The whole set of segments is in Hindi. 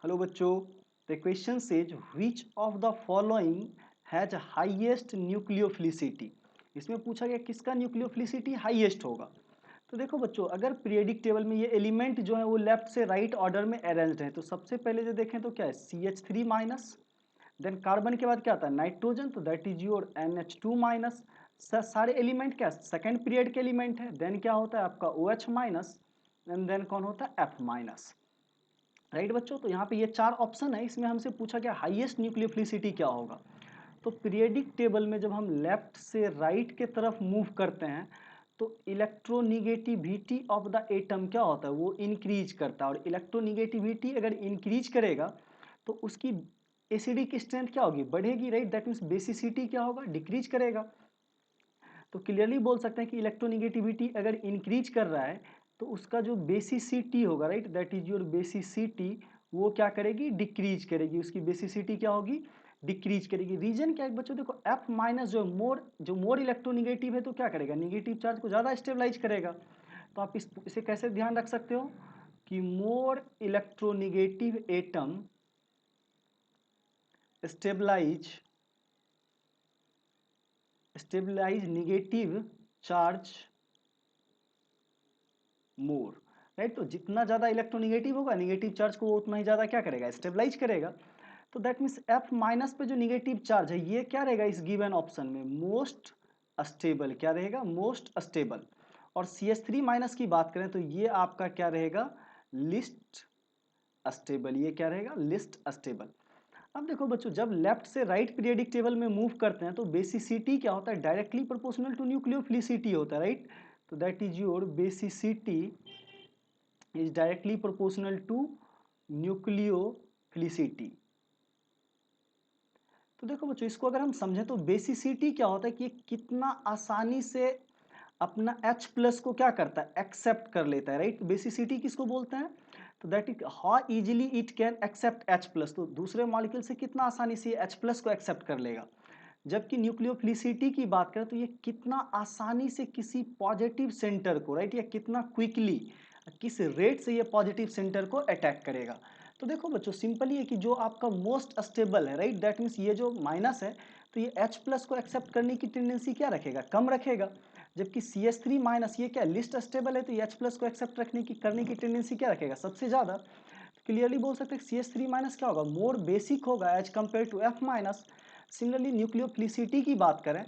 हेलो बच्चों, the question says which of the following has highest nucleophilicity. इसमें पूछा गया किसका न्यूक्लियोफिलिसिटी हाईएस्ट होगा। तो देखो बच्चों, अगर पीरियोडिक टेबल में ये एलिमेंट जो है वो लेफ्ट से राइट ऑर्डर में अरेंज्ड है, तो सबसे पहले जो देखें तो क्या है CH3 माइनस, देन कार्बन के बाद क्या आता है नाइट्रोजन, तो that is your NH2 minus. सारे एलिमेंट क्या सेकंड पीरियड के एलिमेंट है। देन क्या होता है आपका OH माइनस, एंड देन कौन होता है F माइनस। राइट बच्चों, तो यहाँ पे ये चार ऑप्शन है, इसमें हमसे पूछा गया हाईएस्ट न्यूक्लियोफिलिसिटी क्या होगा। तो पीरियोडिक टेबल में जब हम लेफ्ट से राइट के तरफ मूव करते हैं तो इलेक्ट्रोनिगेटिविटी ऑफ द एटम क्या होता है वो इंक्रीज करता है, और इलेक्ट्रोनिगेटिविटी अगर इंक्रीज करेगा तो उसकी एसिडिक स्ट्रेंथ क्या होगी बढ़ेगी। राइट, दैट मीन्स बेसिसिटी क्या होगा डिक्रीज करेगा। तो क्लियरली बोल सकते हैं कि इलेक्ट्रोनिगेटिविटी अगर इंक्रीज कर रहा है तो उसका जो बेसिसिटी होगा, right, that is your basicity, वो क्या करेगी डिक्रीज करेगी। उसकी बेसिसिटी क्या होगी डिक्रीज करेगी। रीजन क्या है बच्चों, देखो F माइनस जो मोर इलेक्ट्रोनिगेटिव है तो क्या करेगा निगेटिव चार्ज को ज़्यादा स्टेबलाइज करेगा। तो आप इसे कैसे ध्यान रख सकते हो कि more electronegative atom stabilize negative charge more. Right, तो जितना ज़्यादा इलेक्ट्रोनिगेटिव होगा निगेटिव चार्ज को वो उतना ही ज़्यादा क्या करेगा स्टेबलाइज करेगा। तो दैट मीन्स F माइनस पे जो निगेटिव चार्ज है ये क्या रहेगा इस गिवन ऑप्शन में मोस्ट अस्टेबल, क्या रहेगा मोस्ट अस्टेबल। और CH3 माइनस की बात करें तो ये आपका क्या रहेगा लिस्ट अस्टेबल, ये क्या रहेगा लिस्ट अस्टेबल। अब देखो बच्चों, जब लेफ्ट से राइट पीरियोडिक टेबल में मूव करते हैं तो बेसिसिटी क्या होता है डायरेक्टली प्रोपोर्शनल टू न्यूक्लियोफिलिसिटी होता है। राइट, तो that is your basicity is directly proportional to nucleophilicity. तो देखो बच्चों, इसको अगर हम समझें तो बेसिसिटी क्या होता है कि कितना आसानी से अपना H प्लस को क्या करता है एक्सेप्ट कर लेता है। राइट, बेसिसिटी किसको बोलते हैं, तो that is how easily it can accept H plus, तो दूसरे मॉलिक्यूल से कितना आसानी से H प्लस को एक्सेप्ट कर लेगा। जबकि न्यूक्लियोफिलिसिटी की बात करें तो ये कितना आसानी से किसी पॉजिटिव सेंटर को, राइट, या कितना क्विकली किस रेट से ये पॉजिटिव सेंटर को अटैक करेगा। तो देखो बच्चों, सिंपली है कि जो आपका मोस्ट स्टेबल है, राइट, दैट मीन्स ये जो माइनस है तो ये H प्लस को एक्सेप्ट करने की टेंडेंसी क्या रखेगा कम रखेगा। जबकि CH3 माइनस ये क्या लिस्ट स्टेबल है तो ये H प्लस को एक्सेप्ट करने की टेंडेंसी क्या रखेगा सबसे ज्यादा। क्लियरली बोल सकते हैं CH3 माइनस क्या होगा मोर बेसिक होगा as compare to F minus. Similarly nucleophilicity की बात करें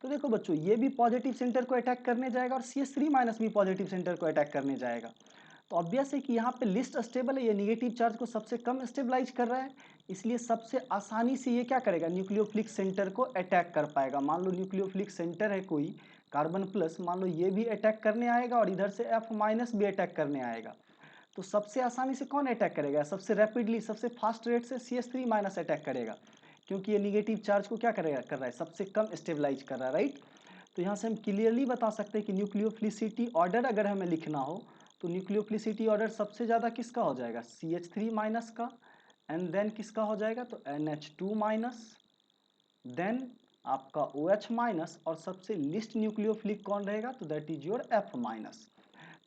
तो देखो बच्चों, ये भी पॉजिटिव सेंटर को अटैक करने जाएगा और CH3 माइनस भी पॉजिटिव सेंटर को अटैक करने जाएगा। तो ऑब्वियस है कि यहाँ पे लिस्ट स्टेबल है, ये निगेटिव चार्ज को सबसे कम स्टेबलाइज कर रहा है, इसलिए सबसे आसानी से ये क्या करेगा न्यूक्लियोफिलिक सेंटर को अटैक कर पाएगा। मान लो न्यूक्लियोफिलिक सेंटर है कोई कार्बन प्लस, मान लो ये भी अटैक करने आएगा और इधर से F माइनस भी अटैक करने आएगा। तो सबसे आसानी से कौन अटैक करेगा, सबसे रैपिडली सबसे फास्ट रेट से CH3 माइनस अटैक करेगा, क्योंकि ये निगेटिव चार्ज को क्या करेगा कर रहा है सबसे कम स्टेबलाइज कर रहा है। राइट, तो यहाँ से हम क्लियरली बता सकते हैं कि न्यूक्लियोफिलिसिटी ऑर्डर अगर हमें लिखना हो तो न्यूक्लियोफिलिसिटी ऑर्डर सबसे ज़्यादा किसका हो जाएगा CH3 माइनस का, एंड देन किसका हो जाएगा तो NH2 माइनस, देन आपका OH माइनस, और सबसे लिस्ट न्यूक्लियोफिलिक कौन रहेगा तो that is your F minus.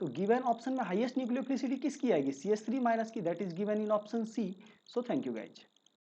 तो गिवन ऑप्शन में हाईएस्ट न्यूक्लियोफिलिसिटी किसकी आएगी CH3 माइनस की, that is given in option C. So thank you guys.